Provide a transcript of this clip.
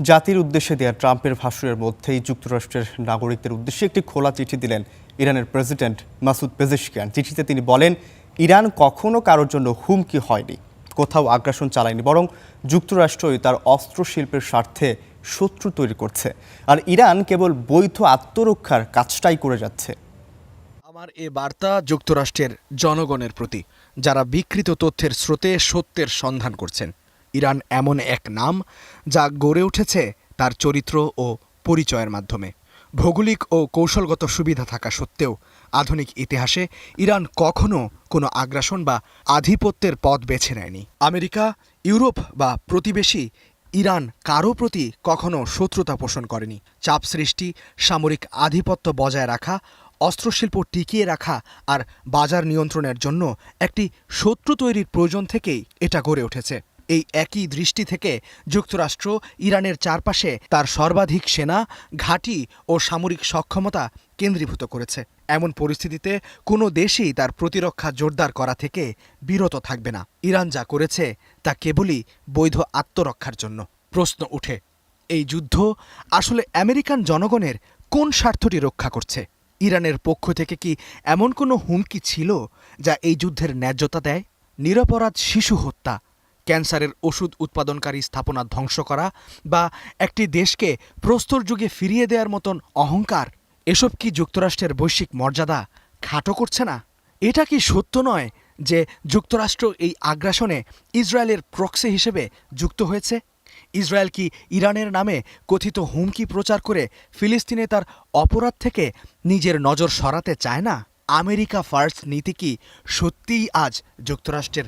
জাতির উদ্দেশ্যে দেয়া ট্রাম্পের ভাষণের মধ্যেই যুক্তরাষ্ট্রের নাগরিকদের উদ্দেশ্যে একটি খোলা চিঠি দিলেন ইরানের প্রেসিডেন্ট মাসুদ পেজেশকিয়ান। চিঠিতে তিনি বলেন, ইরান কখনো কারোর জন্য হুমকি হয়নি, কোথাও আগ্রাসন চালায়নি, বরং যুক্তরাষ্ট্রই তার অস্ত্র শিল্পের স্বার্থে শত্রু তৈরি করছে, আর ইরান কেবল বৈধ আত্মরক্ষার কাজটাই করে যাচ্ছে। আমার এ বার্তা যুক্তরাষ্ট্রের জনগণের প্রতি, যারা বিকৃত তথ্যের স্রোতে সত্যের সন্ধান করছেন। ইরান এমন এক নাম যা গড়ে উঠেছে তার চরিত্র ও পরিচয়ের মাধ্যমে। ভৌগোলিক ও কৌশলগত সুবিধা থাকা সত্ত্বেও আধুনিক ইতিহাসে ইরান কখনো কোনো আগ্রাসন বা আধিপত্যের পথ বেছে নেয়নি। আমেরিকা, ইউরোপ বা প্রতিবেশী ইরান কারও প্রতি কখনো শত্রুতা পোষণ করেনি। চাপ সৃষ্টি, সামরিক আধিপত্য বজায় রাখা, অস্ত্রশিল্প টিকিয়ে রাখা আর বাজার নিয়ন্ত্রণের জন্য একটি শত্রু তৈরির প্রয়োজন থেকেই এটা গড়ে উঠেছে। এই একই দৃষ্টি থেকে যুক্তরাষ্ট্র ইরানের চারপাশে তার সর্বাধিক সেনা, ঘাঁটি ও সামরিক সক্ষমতা কেন্দ্রীভূত করেছে। এমন পরিস্থিতিতে কোনো দেশই তার প্রতিরক্ষা জোরদার করা থেকে বিরত থাকবে না। ইরান যা করেছে তা কেবলই বৈধ আত্মরক্ষার জন্য। প্রশ্ন উঠে, এই যুদ্ধ আসলে আমেরিকান জনগণের কোন স্বার্থটি রক্ষা করছে? ইরানের পক্ষ থেকে কি এমন কোনো হুমকি ছিল যা এই যুদ্ধের ন্যায্যতা দেয়? নিরপরাধ শিশু হত্যা, ক্যান্সারের ওষুধ উৎপাদনকারী স্থাপনা ধ্বংস করা বা একটি দেশকে প্রস্তর যুগে ফিরিয়ে দেওয়ার মতন অহংকার, এসব কি যুক্তরাষ্ট্রের বৈশ্বিক মর্যাদা খাটো করছে না? এটা কি সত্য নয় যে যুক্তরাষ্ট্র এই আগ্রাসনে ইসরায়েলের প্রক্সি হিসেবে যুক্ত হয়েছে? ইসরায়েল কি ইরানের নামে কথিত হুমকি প্রচার করে ফিলিস্তিনে তার অপরাধ থেকে নিজের নজর সরাতে চায় না? আমেরিকা ফার্স্ট নীতি কি সত্যিই আজ যুক্তরাষ্ট্রের